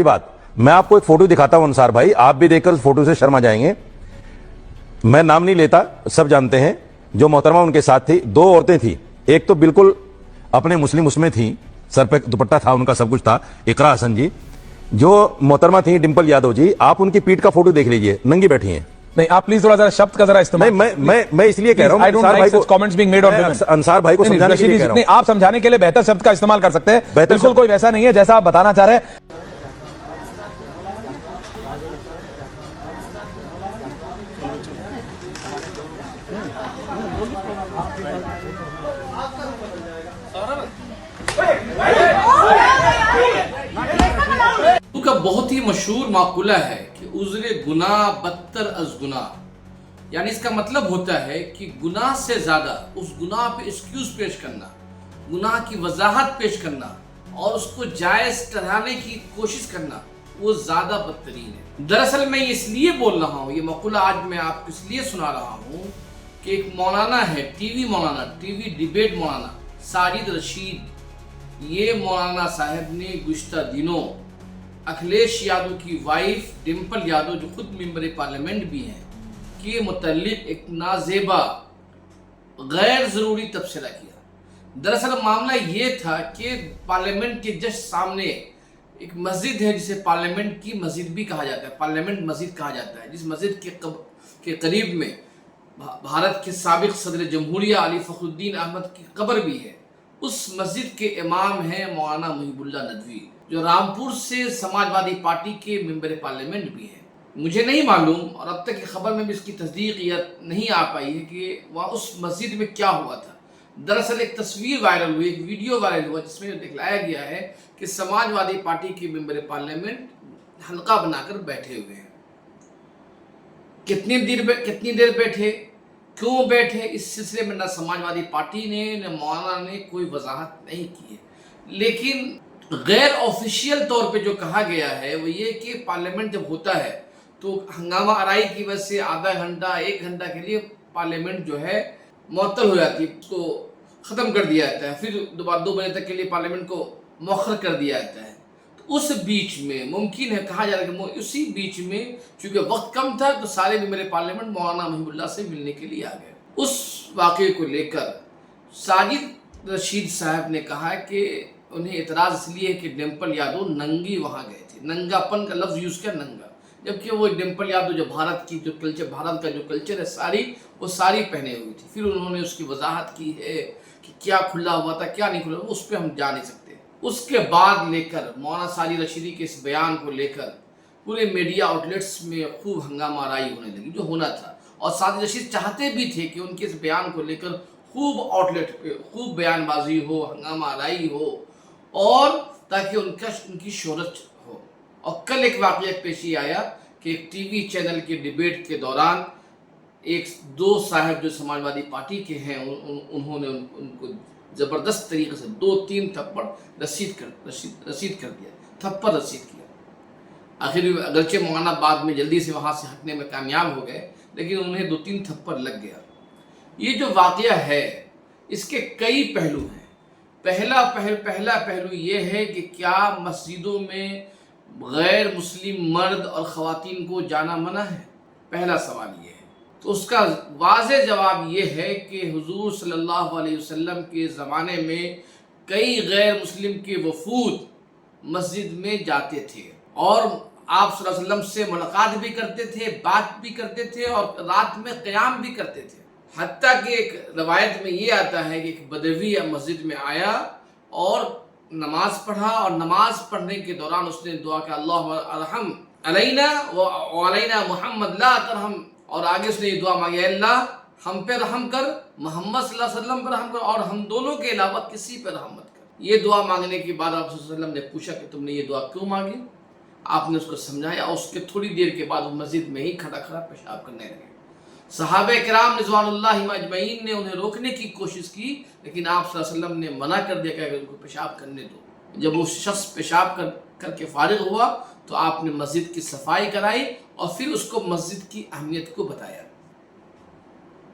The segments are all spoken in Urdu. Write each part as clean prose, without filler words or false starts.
بات میں آپ کو ایک فوٹو دکھاتا ہوں انصار بھائی، آپ بھی دیکھ کر اس فوٹو سے شرما جائیں گے. میں نام نہیں لیتا، سب جانتے ہیں. جو محترمہ ان کے ساتھ تھی، دو عورتیں تھیں. ایک تو بالکل اپنے مسلم اس میں تھی، سر پہ دوپٹہ تھا، ان کا سب کچھ تھا، اقرا حسن جی. جو محترمہ تھی ڈمپل یادو جی، آپ ان کی پیٹ کا فوٹو دیکھ لیجئے، ننگی بیٹھی ہیں. نہیں آپ پلیز تھوڑا ذرا شبد کا ذرا استعمال. میں اس لیے کہہ رہا ہوں انصار بھائی کو سمجھانے کے لیے کہہ رہا ہوں. آپ سمجھانے کے لیے بہتر شبد کا استعمال کر سکتے ہیں، بالکل کوئی ویسا نہیں ہے جیسا آپ بتانا چاہ رہے ہیں. کا بہت ہی مشہور مقولہ ہے کہ عذر گناہ بدتر از گناہ، یعنی اس کا مطلب ہوتا ہے کہ گناہ سے زیادہ اس گناہ پہ ایکسکیوز پیش کرنا، گناہ کی وضاحت پیش کرنا اور اس کو جائز ٹھہرانے کی کوشش کرنا وہ زیادہ بدترین ہے. دراصل میں اس لیے بول رہا ہوں، یہ مقولہ آج میں آپ کو اس لیے سنا رہا ہوں کہ ایک مولانا ہے، ٹی وی ڈیبیٹ مولانا ساجد رشید. یہ مولانا صاحب نے گزشتہ دنوں اکھلیش یادو کی وائف ڈمپل یادو جو خود ممبر پارلیمنٹ بھی ہیں کے متعلق ایک نازیبا غیر ضروری تبصرہ کیا. دراصل معاملہ یہ تھا کہ پارلیمنٹ کے جسٹ سامنے ایک مسجد ہے جسے پارلیمنٹ کی مسجد بھی کہا جاتا ہے، پارلیمنٹ مسجد کہا جاتا ہے، جس مسجد کے قریب میں بھارت کے سابق صدر جمہوریہ علی فخر الدین احمد کی قبر بھی ہے. اس مسجد کے امام ہیں مولانا محب اللہ ندوی، جو رامپور سے سماج وادی پارٹی کے ممبر پارلیمنٹ بھی ہیں. مجھے نہیں معلوم اور اب تک کی خبر میں بھی اس کی تصدیق نہیں آ پائی ہے کہ وہاں اس مسجد میں کیا ہوا تھا. دراصل ایک تصویر وائرل ہوئی، ایک ویڈیو وائرل ہوا جس میں دکھلایا گیا ہے کہ سماج وادی پارٹی کے ممبر پارلیمنٹ حلقہ بنا کر بیٹھے ہوئے ہیں. کتنی دیر بیٹھے، کیوں بیٹھے، اس سلسلے میں نہ سماج وادی پارٹی نے نہ مولانا نے کوئی وضاحت نہیں کی ہے. لیکن غیر آفیشیل طور پہ جو کہا گیا ہے وہ یہ کہ پارلیمنٹ جب ہوتا ہے تو ہنگامہ آرائی کی وجہ سے آدھا گھنٹہ ایک گھنٹہ کے لیے پارلیمنٹ جو ہے معطل ہو جاتی ہے، اس کو ختم کر دیا جاتا ہے، پھر دوبارہ 2 بجے تک کے لیے پارلیمنٹ کو مؤخر کر دیا جاتا ہے. تو اس بیچ میں ممکن ہے، کہا جا رہا ہے کہ اسی بیچ میں چونکہ وقت کم تھا تو سارے ممبر پارلیمنٹ مولانا محب اللہ سے ملنے کے لیے آ گئے. اس واقعے کو لے کر ساجد رشید صاحب نے کہا کہ انہیں اعتراض اس لیے ہے کہ ڈمپل یادو ننگی وہاں گئے تھے. ننگا پن کا لفظ یوز کیا، ننگا، جبکہ وہ ڈمپل یادو جو بھارت کا جو کلچر ہے ساری، وہ ساری پہنے ہوئی تھی. پھر انہوں نے اس کی وضاحت کی ہے کہ کیا کھلا ہوا تھا کیا نہیں کھلا ہوا، اس پہ ہم جا نہیں سکتے. اس کے بعد لے کر مولانا ساجد رشیدی کے اس بیان کو لے کر پورے میڈیا آؤٹ لیٹس میں خوب ہنگامہ آرائی ہونے لگی، جو ہونا تھا. اور ساجد رشید چاہتے بھی تھے کہ ان کے اس بیان کو لے کر خوب آؤٹ لیٹ پہ خوب بیان بازی ہو، ہنگامہ آرائی ہو، اور تاکہ ان کی شہرت ہو. اور کل ایک واقعہ پیشی آیا کہ ایک ٹی وی چینل کے ڈیبیٹ کے دوران دو صاحب جو سماج وادی پارٹی کے ہیں انہوں نے ان کو زبردست طریقے سے 2-3 تھپڑ رسید کر دیا، تھپڑ رسید کیا. آخر اگرچہ مولانا بعد میں جلدی سے وہاں سے ہٹنے میں کامیاب ہو گئے، لیکن انہیں 2-3 تھپڑ لگ گیا. یہ جو واقعہ ہے اس کے کئی پہلو ہیں. پہلا پہلو یہ ہے کہ کیا مسجدوں میں غیر مسلم مرد اور خواتین کو جانا منع ہے؟ پہلا سوال یہ ہے. تو اس کا واضح جواب یہ ہے کہ حضور صلی اللہ علیہ وسلم کے زمانے میں کئی غیر مسلم کے وفود مسجد میں جاتے تھے اور آپ صلی اللہ علیہ وسلم سے ملاقات بھی کرتے تھے، بات بھی کرتے تھے اور رات میں قیام بھی کرتے تھے. حتیٰ کہ ایک روایت میں یہ آتا ہے کہ ایک بدوی مسجد میں آیا اور نماز پڑھا، اور نماز پڑھنے کے دوران اس نے دعا کہ اللہ ارحم علینا وعلینا محمد لا ترحم، اور آگے اس نے یہ دعا مانگی، اللہ ہم پہ رحم کر، محمد صلی اللہ علیہ وسلم پہ رحم کر، اور ہم دونوں کے علاوہ کسی پہ رحم مت کر. یہ دعا مانگنے کے بعد آپ صلی اللہ علیہ وسلم نے پوچھا کہ تم نے یہ دعا کیوں مانگی؟ آپ نے اس کو سمجھایا اور اس کے تھوڑی دیر کے بعد وہ مسجد میں ہی کھڑا پیشاب کرنے لگے. صحابہ کرام رضوان اللہ اجمعین نے انہیں روکنے کی کوشش کی، لیکن آپ صلی اللہ علیہ وسلم نے منع کر دیا کہ ان کو پیشاب کرنے دو. جب وہ شخص پیشاب کر کے فارغ ہوا تو آپ نے مسجد کی صفائی کرائی اور پھر اس کو مسجد کی اہمیت کو بتایا.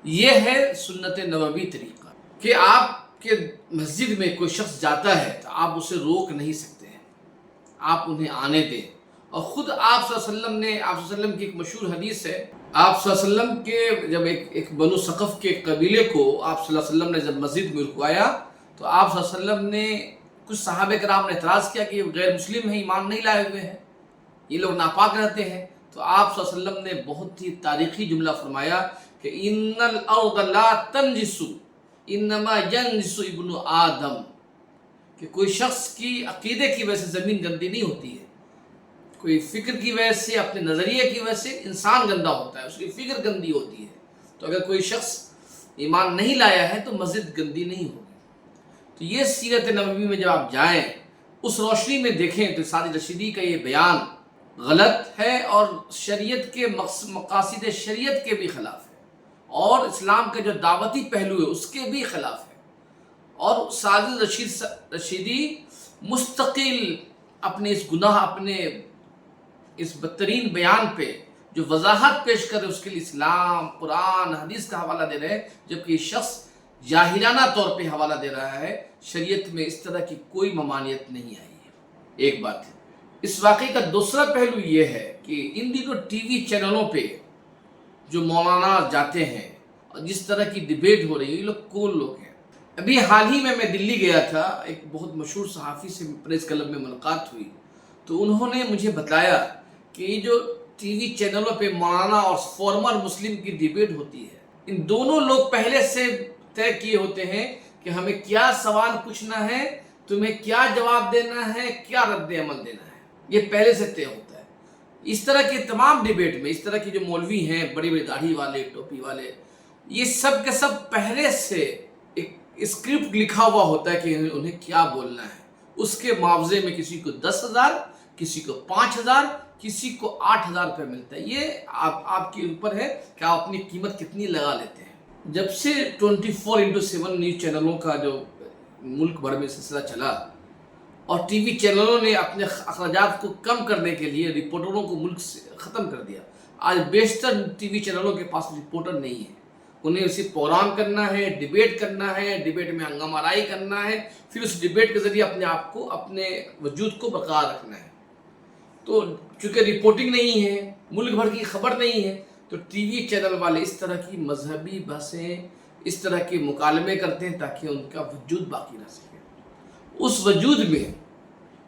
یہ ہے سنت نبوی طریقہ کہ آپ کے مسجد میں کوئی شخص جاتا ہے تو آپ اسے روک نہیں سکتے ہیں. آپ انہیں آنے دیں. اور خود آپ صلی اللہ علیہ وسلم نے، آپ صلی اللہ علیہ وسلم کی ایک مشہور حدیث ہے، آپ صلی اللہ علیہ وسلم کے جب ایک بنو ثقف کے قبیلے کو آپ صلی اللہ علیہ وسلم نے جب مسجد میں رکوایا تو آپ صلی اللہ علیہ وسلم نے، کچھ صحابہ کرام نے اعتراض کیا کہ یہ غیر مسلم ہیں، ایمان نہیں لائے ہوئے ہیں، یہ لوگ ناپاک رہتے ہیں. تو آپ صلی اللہ علیہ وسلم نے بہت ہی تاریخی جملہ فرمایا کہ ان الارض لا تنجس انما ینجس ابن آدم، کہ کوئی شخص کی عقیدے کی وجہ سے زمین گندی نہیں ہوتی ہے، کوئی فکر کی وجہ سے، اپنے نظریے کی وجہ سے انسان گندا ہوتا ہے، اس کی فکر گندی ہوتی ہے. تو اگر کوئی شخص ایمان نہیں لایا ہے تو مسجد گندی نہیں ہوگی. تو یہ سیرت نبوی میں جب آپ جائیں اس روشنی میں دیکھیں تو سعدی رشیدی کا یہ بیان غلط ہے اور شریعت کے مقاصد شریعت کے بھی خلاف ہے، اور اسلام کا جو دعوتی پہلو ہے اس کے بھی خلاف ہے. اور سعدی رشیدی مستقل اپنے اس گناہ، اپنے اس بدترین بیان پہ جو وضاحت پیش کر رہے اس کے لیے اسلام، قرآن، حدیث کا حوالہ دے رہے ہیں، جبکہ یہ شخص جاہلانہ طور پہ حوالہ دے رہا ہے. شریعت میں اس طرح کی کوئی ممانعت نہیں آئی ہے. ایک بات ہے. اس واقعے کا دوسرا پہلو یہ ہے کہ ان دنوں ٹی وی چینلوں پہ جو مولانا جاتے ہیں اور جس طرح کی ڈیبیٹ ہو رہی ہے، یہ لوگ کون لوگ ہیں؟ ابھی حال ہی میں دلی گیا تھا، ایک بہت مشہور صحافی سے پریس کلب میں ملاقات ہوئی تو انہوں نے مجھے بتایا کہ یہ جو ٹی وی چینلوں پہ مولانا اور فارمر مسلم کی ڈیبیٹ ہوتی ہے، ان دونوں لوگ پہلے سے طے کیے ہوتے ہیں کہ ہمیں کیا سوال پوچھنا ہے، تمہیں کیا جواب دینا ہے، کیا رد عمل دینا ہے، یہ پہلے سے طے ہوتا ہے. اس طرح کے تمام ڈیبیٹ میں اس طرح کے جو مولوی ہیں، بڑی بڑی داڑھی والے، ٹوپی والے، یہ سب کے سب پہلے سے ایک اسکرپٹ لکھا ہوا ہوتا ہے کہ انہیں کیا بولنا ہے. اس کے معاوضے میں کسی کو 10,000، کسی کو 5,000، کسی کو 8,000 روپے ملتا ہے. یہ آپ کے اوپر ہے کہ آپ اپنی قیمت کتنی لگا لیتے ہیں. جب سے 24x7 نیوز چینلوں کا جو ملک بھر میں سلسلہ چلا اور ٹی وی چینلوں نے اپنے اخراجات کو کم کرنے کے لیے رپورٹروں کو ملک سے ختم کر دیا، آج بیشتر ٹی وی چینلوں کے پاس رپورٹر نہیں ہے. انہیں صرف پروگرام کرنا ہے، ڈیبیٹ کرنا ہے، ڈیبیٹ میں ہنگامہ آرائی کرنا ہے، پھر اس ڈیبیٹ کے ذریعے اپنے آپ کو، اپنے وجود کو برقرار رکھنا ہے. تو چونکہ رپورٹنگ نہیں ہے، ملک بھر کی خبر نہیں ہے، تو ٹی وی چینل والے اس طرح کی مذہبی بحثیں، اس طرح کے مکالمے کرتے ہیں تاکہ ان کا وجود باقی رہ سکے. اس وجود میں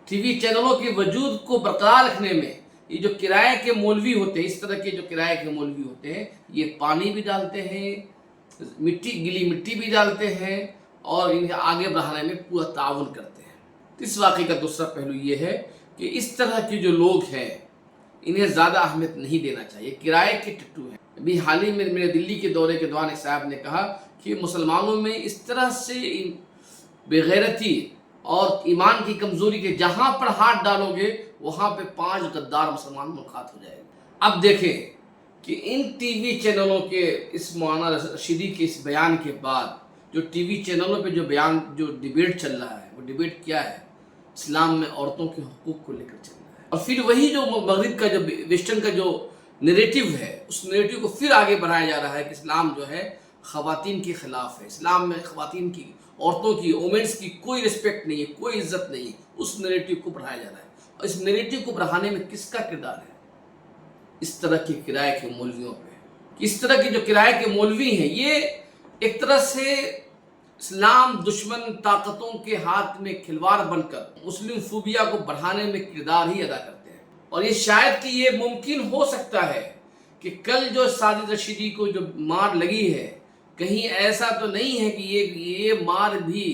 ٹی وی چینلوں کے وجود کو برقرار رکھنے میں یہ جو کرائے کے مولوی ہوتے ہیں، اس طرح کے جو کرائے کے مولوی ہوتے ہیں، یہ پانی بھی ڈالتے ہیں، گلی مٹی بھی ڈالتے ہیں اور انہیں آگے بڑھانے میں پورا تعاون کرتے ہیں. اس واقعے کا دوسرا پہلو یہ ہے کہ اس طرح کے جو لوگ ہیں انہیں زیادہ اہمیت نہیں دینا چاہیے. کرائے کے ٹٹو ہیں. ابھی حال ہی میں میرے دلی کے دورے کے دوران ایک صاحب نے کہا کہ مسلمانوں میں اس طرح سے بے غیرتی اور ایمان کی کمزوری کے جہاں پر ہاتھ ڈالو گے وہاں پہ 5 غدار مسلمان ملاقات ہو جائے گا. اب دیکھیں کہ ان ٹی وی چینلوں کے اس مولانا رشیدی کے اس بیان کے بعد جو ٹی وی چینلوں پہ جو بیان، جو ڈیبیٹ چل رہا ہے، وہ ڈیبیٹ کیا ہے؟ اسلام میں عورتوں کے حقوق کو لے کر چل رہا ہے. اور پھر وہی جو مغرب کا، جو ویسٹرن کا جو نیریٹو ہے، اس نیریٹو کو پھر آگے بڑھایا جا رہا ہے کہ اسلام جو ہے خواتین کے خلاف ہے، اسلام میں خواتین کی، عورتوں کی، وومنس کی کوئی رسپیکٹ نہیں ہے، کوئی عزت نہیں ہے. اس نیریٹو کو بڑھایا جا رہا ہے. اور اس نیریٹو کو بڑھانے میں کس کا کردار ہے؟ اس طرح کے کرائے کے مولویوں پہ. اس طرح کے جو کرائے کے مولوی ہیں یہ ایک طرح سے اسلام دشمن طاقتوں کے ہاتھ میں کھلواڑ بن کر مسلم فوبیا کو بڑھانے میں کردار ہی ادا کرتے ہیں. اور یہ شاید کہ یہ ممکن ہو سکتا ہے کہ کل جو سعدی رشیدی کو جو مار لگی ہے، کہیں ایسا تو نہیں ہے کہ یہ مار بھی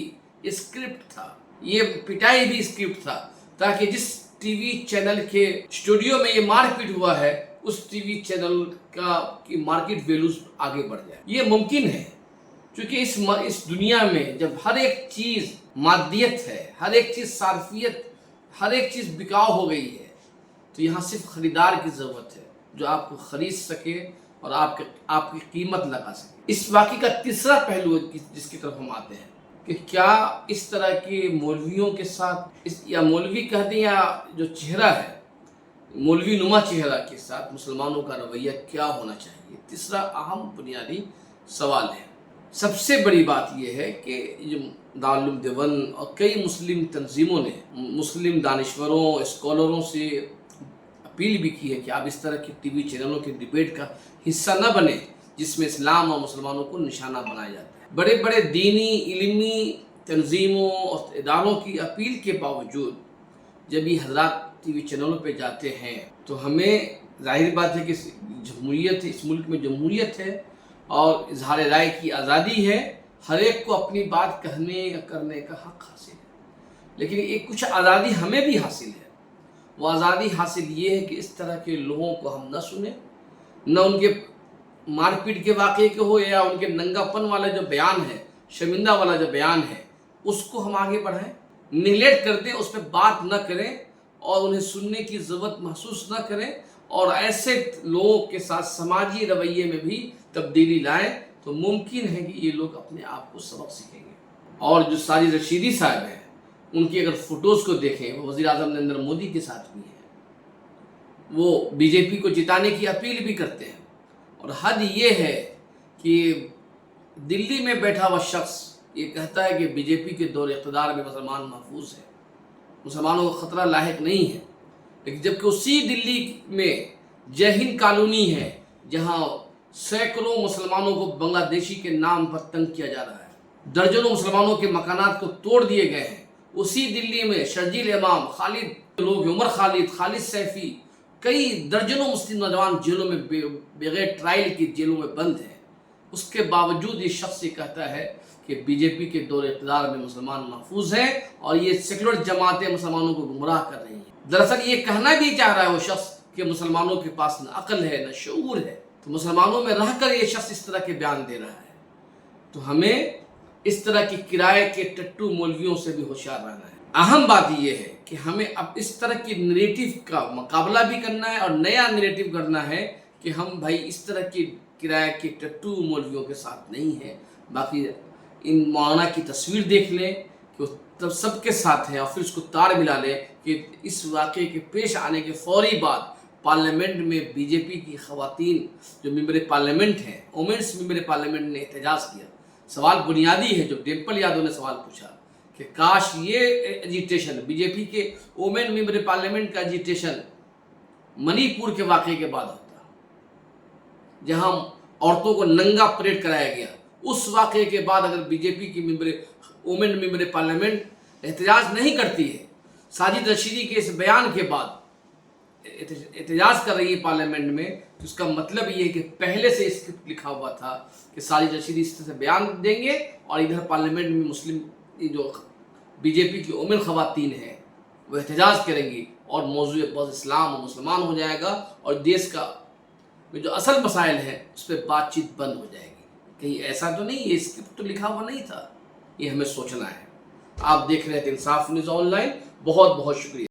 اسکرپٹ تھا، یہ پٹائی بھی اسکرپٹ تھا، تاکہ جس ٹی وی چینل کے اسٹوڈیو میں یہ مار پیٹ ہوا ہے اس ٹی وی چینل کی مارکیٹ ویلوز آگے بڑھ جائے. یہ ممکن ہے کیونکہ اس دنیا میں جب ہر ایک چیز مادیت ہے، ہر ایک چیز صارفیت، ہر ایک چیز بکاؤ ہو گئی ہے، تو یہاں صرف خریدار کی ضرورت ہے جو آپ کو خرید سکے اور آپ کی قیمت لگا سکے. اس واقعے کا تیسرا پہلو جس کی طرف ہم آتے ہیں کہ کیا اس طرح کے مولویوں کے ساتھ، یا مولوی کہہ دیں یا جو چہرہ ہے، مولوی نما چہرہ کے ساتھ مسلمانوں کا رویہ کیا ہونا چاہیے. تیسرا اہم بنیادی سوال ہے. سب سے بڑی بات یہ ہے کہ جو دارالعلوم دیوبند اور کئی مسلم تنظیموں نے مسلم دانشوروں اسکالروں سے اپیل بھی کی ہے کہ آپ اس طرح کی ٹی وی چینلوں کے ڈیبیٹ کا حصہ نہ بنیں جس میں اسلام اور مسلمانوں کو نشانہ بنایا جاتا ہے۔ بڑے بڑے دینی علمی تنظیموں اور اداروں کی اپیل کے باوجود جب یہ حضرات ٹی وی چینلوں پہ جاتے ہیں تو ہمیں ظاہر بات ہے کہ جمہوریت اس ملک میں جمہوریت ہے اور اظہار رائے کی آزادی ہے، ہر ایک کو اپنی بات کہنے یا کرنے کا حق حاصل ہے، لیکن ایک کچھ آزادی ہمیں بھی حاصل ہے۔ وہ آزادی حاصل یہ ہے کہ اس طرح کے لوگوں کو ہم نہ سنیں، نہ ان کے مار پیٹ کے واقعے کے ہو یا ان کے ننگا پن والا جو بیان ہے، شرمندہ والا جو بیان ہے، اس کو ہم آگے بڑھائیں، نیگلیکٹ کر دیں، اس پہ بات نہ کریں اور انہیں سننے کی ضرورت محسوس نہ کریں، اور ایسے لوگوں کے ساتھ سماجی رویے میں بھی تبدیلی لائیں تو ممکن ہے کہ یہ لوگ اپنے آپ کو سبق سیکھیں گے۔ اور جو ساجد رشیدی صاحب ہیں، ان کی اگر فوٹوز کو دیکھیں، وہ وزیر اعظم نریندر مودی کے ساتھ بھی ہیں، وہ بی جے پی کو جتانے کی اپیل بھی کرتے ہیں، اور حد یہ ہے کہ دلی میں بیٹھا ہوا شخص یہ کہتا ہے کہ بی جے پی کے دور اقتدار میں مسلمان محفوظ ہیں، مسلمانوں کو خطرہ لاحق نہیں ہے، لیکن جبکہ اسی دلی میں جے ہند کالونی ہے جہاں سینکڑوں مسلمانوں کو بنگلہ دیشی کے نام پر تنگ کیا جا رہا ہے، درجنوں مسلمانوں کے مکانات کو توڑ دیے گئے ہیں، اسی دلی میں شرجیل امام، خالد لوگ، عمر خالد، خالد سیفی، کئی درجنوں مسلم نوجوان جیلوں میں بغیر ٹرائل کی جیلوں میں بند ہیں، اس کے باوجود یہ شخص یہ کہتا ہے کہ بی جے پی کے دور اقتدار میں مسلمان محفوظ ہیں اور یہ سیکولر جماعتیں مسلمانوں کو گمراہ کر رہی ہیں۔ دراصل یہ کہنا بھی چاہ رہا ہے وہ شخص کہ مسلمانوں کے پاس نہ عقل ہے نہ شعور ہے، تو مسلمانوں میں رہ کر یہ شخص اس طرح کے بیان دے رہا ہے، تو ہمیں اس طرح کی کرائے کے ٹٹو مولویوں سے بھی ہوشیار رہنا ہے۔ اہم بات یہ ہے کہ ہمیں اب اس طرح کی نریٹو کا مقابلہ بھی کرنا ہے اور نیا نریٹو کرنا ہے کہ ہم بھائی اس طرح کی کرائے کے ٹٹو مولویوں کے ساتھ نہیں ہیں۔ باقی ان مولانا کی تصویر دیکھ لیں کہ وہ سب کے ساتھ ہیں، اور پھر اس کو تار ملا لیں کہ اس واقعے کے پیش آنے کے فوری بعد پارلیمنٹ میں بی جے پی کی خواتین جو ممبر پارلیمنٹ ہیں، وومنس ممبر پارلیمنٹ نے احتجاج کیا۔ سوال بنیادی ہے جو ڈمپل یادو نے سوال پوچھا کہ کاش یہ ایجیٹیشن بی جے پی کے وومن ممبر پارلیمنٹ کا ایجیٹیشن منی پور کے واقعے کے بعد ہوتا، جہاں عورتوں کو ننگا پریڈ کرایا گیا، اس واقعے کے بعد اگر بی جے پی کی وومن ممبر پارلیمنٹ احتجاج نہیں کرتی ہے، ساجد رشیدی کے اس بیان کے بعد احتجاج کر رہی ہے پارلیمنٹ میں، تو اس کا مطلب یہ ہے کہ پہلے سے اسکرپٹ لکھا ہوا تھا کہ ساجد رشیدی اس طرح سے بیان دیں گے اور ادھر پارلیمنٹ میں مسلم جو بی جے پی کی وومن خواتین ہیں وہ احتجاج کریں گی اور موضوع بس اسلام اور مسلمان ہو جائے گا، اور دیش کا جو اصل مسائل ہیں اس پہ بات چیت بند ہو جائے گی۔ کہیں ایسا تو نہیں، یہ اسکرپٹ تو لکھا ہوا نہیں تھا، یہ ہمیں سوچنا ہے۔ آپ دیکھ رہے تھے انصاف نیوز آن لائن، بہت بہت شکریہ۔